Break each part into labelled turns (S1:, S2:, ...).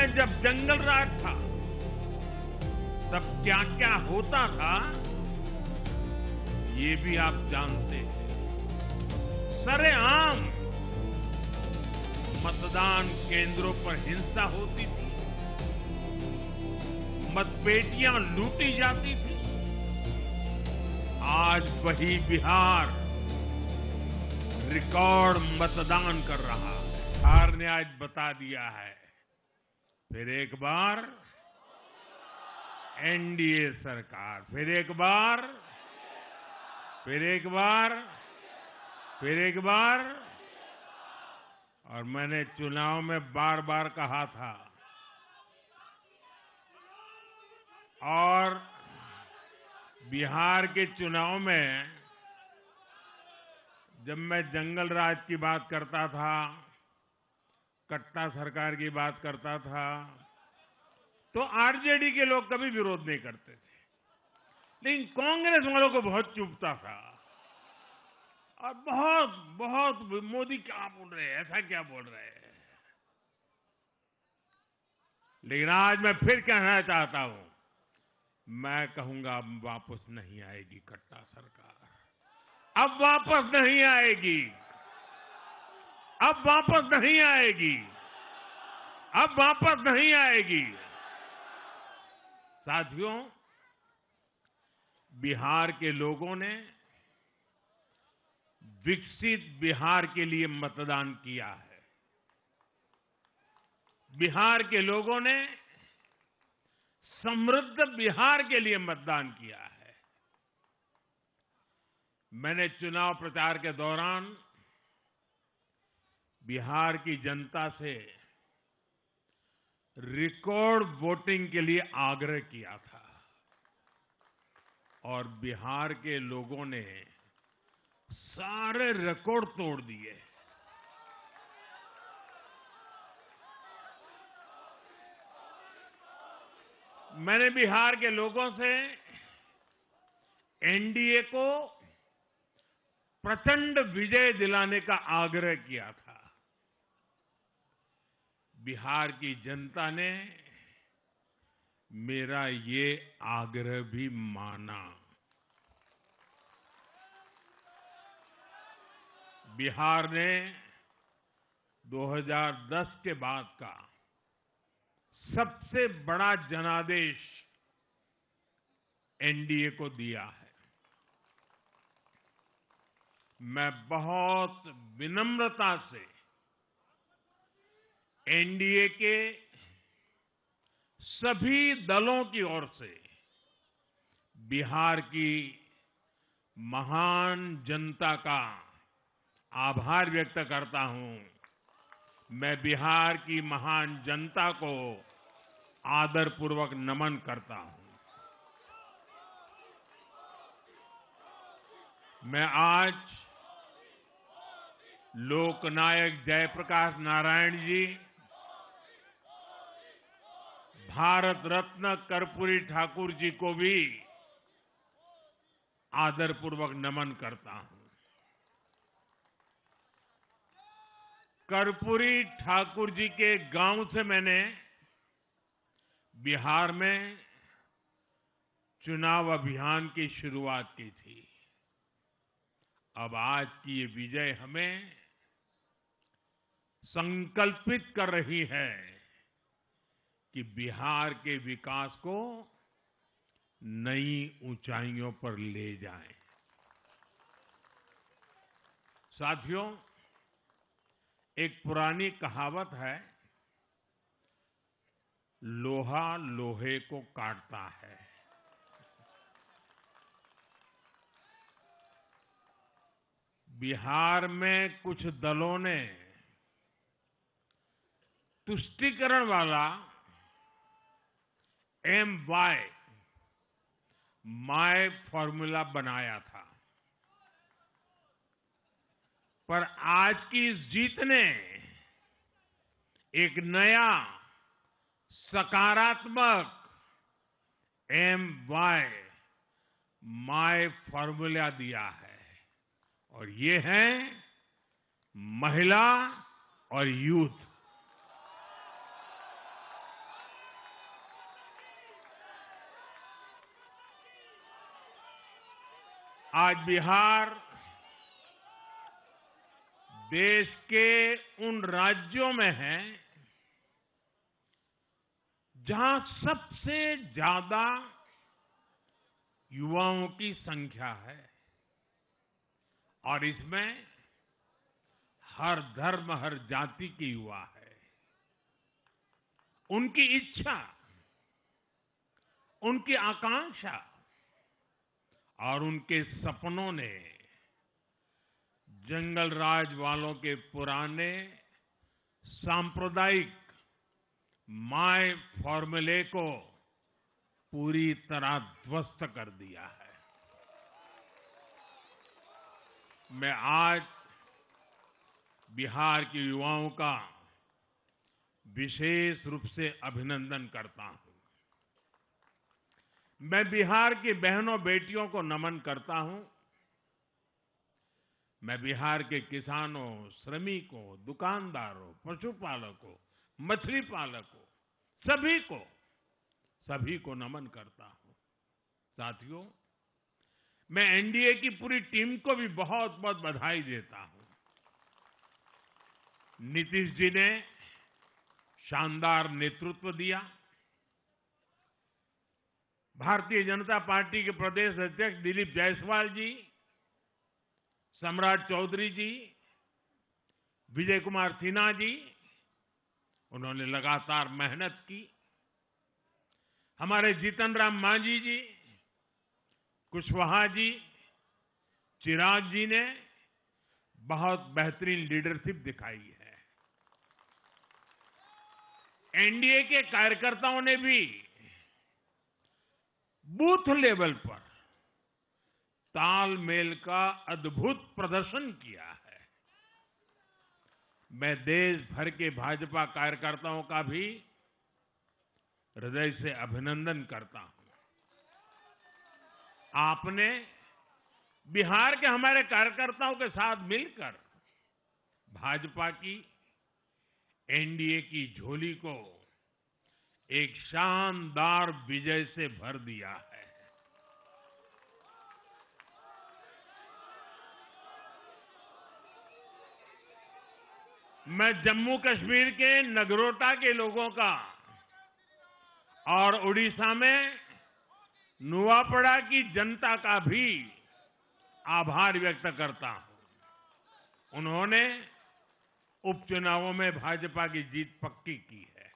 S1: में जब जंगल राज था तब क्या क्या होता था ये भी आप जानते हैं। सरेआम मतदान केंद्रों पर हिंसा होती थी, मतपेटियां लूटी जाती थी। आज वही बिहार रिकॉर्ड मतदान कर रहा है। बिहार ने आज बता दिया है, फिर एक बार एनडीए सरकार, फिर एक बार, फिर एक बार, फिर एक बार। और मैंने चुनाव में बार बार कहा था, और बिहार के चुनाव में जब मैं जंगल राज की बात करता था, कट्टा सरकार की बात करता था, तो आरजेडी के लोग कभी विरोध नहीं करते थे, लेकिन कांग्रेस वालों को बहुत चुभता था और बहुत बहुत मोदी क्या बोल रहे हैं, ऐसा क्या बोल रहे हैं। लेकिन आज मैं फिर कहना चाहता हूं, मैं कहूंगा अब वापस नहीं आएगी कट्टा सरकार, अब वापस नहीं आएगी, अब वापस नहीं आएगी, अब वापस नहीं आएगी। साथियों, बिहार के लोगों ने विकसित बिहार के लिए मतदान किया है। बिहार के लोगों ने समृद्ध बिहार के लिए मतदान किया है। मैंने चुनाव प्रचार के दौरान बिहार की जनता से रिकॉर्ड वोटिंग के लिए आग्रह किया था और बिहार के लोगों ने सारे रिकॉर्ड तोड़ दिए। मैंने बिहार के लोगों से एनडीए को प्रचंड विजय दिलाने का आग्रह किया था। बिहार की जनता ने मेरा ये आग्रह भी माना। बिहार ने 2010 के बाद का सबसे बड़ा जनादेश एनडीए को दिया है। मैं बहुत विनम्रता से एनडीए के सभी दलों की ओर से बिहार की महान जनता का आभार व्यक्त करता हूं। मैं बिहार की महान जनता को आदरपूर्वक नमन करता हूं। मैं आज लोकनायक जयप्रकाश नारायण जी, भारत रत्न कर्पूरी ठाकुर जी को भी आदरपूर्वक नमन करता हूं। कर्पूरी ठाकुर जी के गांव से मैंने बिहार में चुनाव अभियान की शुरुआत की थी। अब आज की ये विजय हमें संकल्पित कर रही है कि बिहार के विकास को नई ऊंचाइयों पर ले जाएं। साथियों, एक पुरानी कहावत है, लोहा लोहे को काटता है। बिहार में कुछ दलों ने तुष्टीकरण वाला माय फॉर्मूला बनाया था, पर आज की इस जीत ने एक नया सकारात्मक माय फॉर्मूला दिया है, और ये है महिला और यूथ। आज बिहार देश के उन राज्यों में है जहां सबसे ज्यादा युवाओं की संख्या है और इसमें हर धर्म, हर जाति के युवा है। उनकी इच्छा, उनकी आकांक्षा और उनके सपनों ने जंगल राज वालों के पुराने सांप्रदायिक माय फॉर्मूले को पूरी तरह ध्वस्त कर दिया है। मैं आज बिहार के युवाओं का विशेष रूप से अभिनंदन करता हूं। मैं बिहार की बहनों बेटियों को नमन करता हूं। मैं बिहार के किसानों, श्रमिकों, दुकानदारों, पशुपालकों, मछली पालकों, सभी को नमन करता हूं। साथियों, मैं एनडीए की पूरी टीम को भी बहुत बहुत बधाई देता हूं। नीतीश जी ने शानदार नेतृत्व दिया। भारतीय जनता पार्टी के प्रदेश अध्यक्ष दिलीप जायसवाल जी, सम्राट चौधरी जी, विजय कुमार सिन्हा जी, उन्होंने लगातार मेहनत की। हमारे जीतन राम मांझी जी, कुशवाहा जी, चिराग जी ने बहुत बेहतरीन लीडरशिप दिखाई है। एनडीए के कार्यकर्ताओं ने भी बूथ लेवल पर तालमेल का अद्भुत प्रदर्शन किया है। मैं देश भर के भाजपा कार्यकर्ताओं का भी हृदय से अभिनंदन करता हूं। आपने बिहार के हमारे कार्यकर्ताओं के साथ मिलकर भाजपा की एनडीए की झोली को एक शानदार विजय से भर दिया है। मैं जम्मू कश्मीर के नगरोटा के लोगों का और उड़ीसा में नुआपड़ा की जनता का भी आभार व्यक्त करता हूं। उन्होंने उपचुनावों में भाजपा की जीत पक्की की है।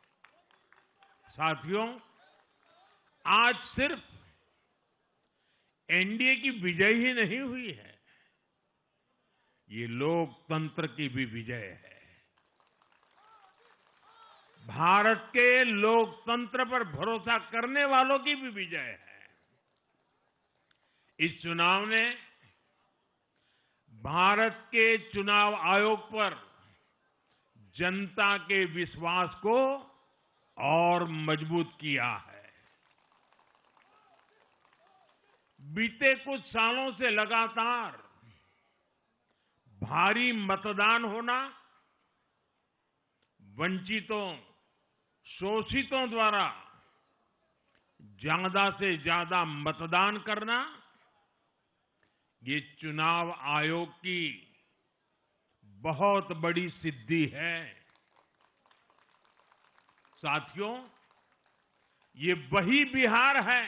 S1: साथियों, आज सिर्फ एनडीए की विजय ही नहीं हुई है, ये लोकतंत्र की भी विजय है। भारत के लोकतंत्र पर भरोसा करने वालों की भी विजय है। इस चुनाव ने भारत के चुनाव आयोग पर जनता के विश्वास को और मजबूत किया है। बीते कुछ सालों से लगातार भारी मतदान होना, वंचितों, शोषितों द्वारा ज्यादा से ज्यादा मतदान करना, ये चुनाव आयोग की बहुत बड़ी सिद्धि है। साथियों, ये वही बिहार है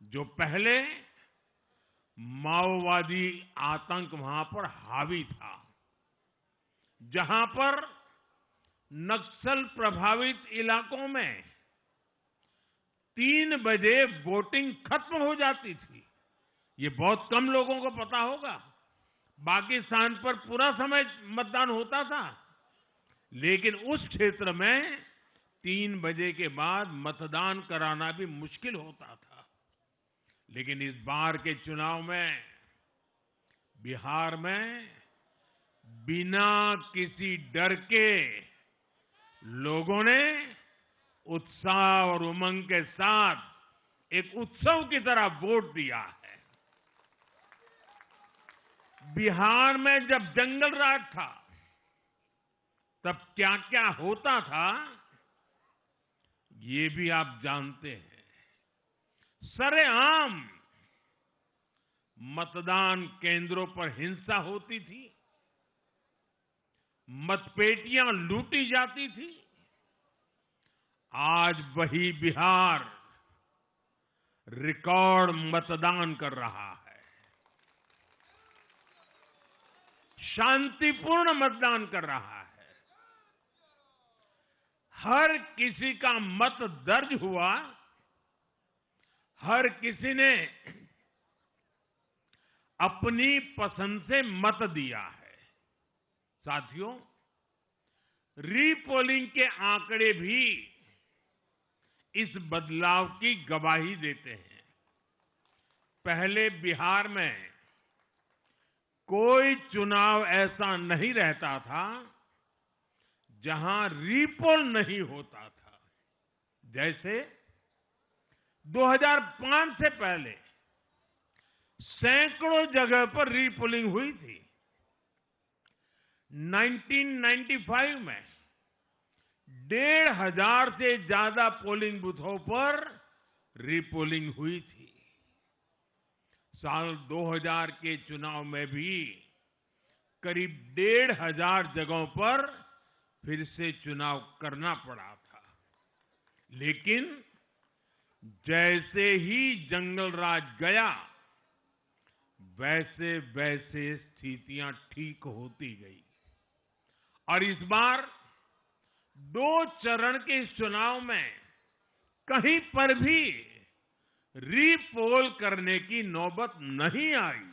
S1: जो पहले माओवादी आतंक वहां पर हावी था, जहां पर नक्सल प्रभावित इलाकों में 3 बजे वोटिंग खत्म हो जाती थी। ये बहुत कम लोगों को पता होगा। बाकी स्थान पर पूरा समय मतदान होता था, लेकिन उस क्षेत्र में 3 बजे के बाद मतदान कराना भी मुश्किल होता था। लेकिन इस बार के चुनाव में बिहार में बिना किसी डर के लोगों ने उत्साह और उमंग के साथ एक उत्सव की तरह वोट दिया है। बिहार में जब जंगल राज था, तब क्या क्या होता था, ये भी आप जानते हैं। सरेआम मतदान केंद्रों पर हिंसा होती थी, मतपेटियां लूटी जाती थी। आज वही बिहार रिकॉर्ड मतदान कर रहा है, शांतिपूर्ण मतदान कर रहा है। हर किसी का मत दर्ज हुआ, हर किसी ने अपनी पसंद से मत दिया है। साथियों, रीपोलिंग के आंकड़े भी इस बदलाव की गवाही देते हैं। पहले बिहार में कोई चुनाव ऐसा नहीं रहता था जहां रीपोल नहीं होता था। जैसे 2005 से पहले सैकड़ों जगह पर रीपोलिंग हुई थी। 1995 में 1,500 से ज्यादा पोलिंग बूथों पर रीपोलिंग हुई थी। साल 2000 के चुनाव में भी करीब 1,500 जगहों पर फिर से चुनाव करना पड़ा था। लेकिन जैसे ही जंगल राज गया, वैसे वैसे स्थितियां ठीक होती गई और इस बार 2 चरण के इस चुनाव में कहीं पर भी रीपोल करने की नौबत नहीं आई।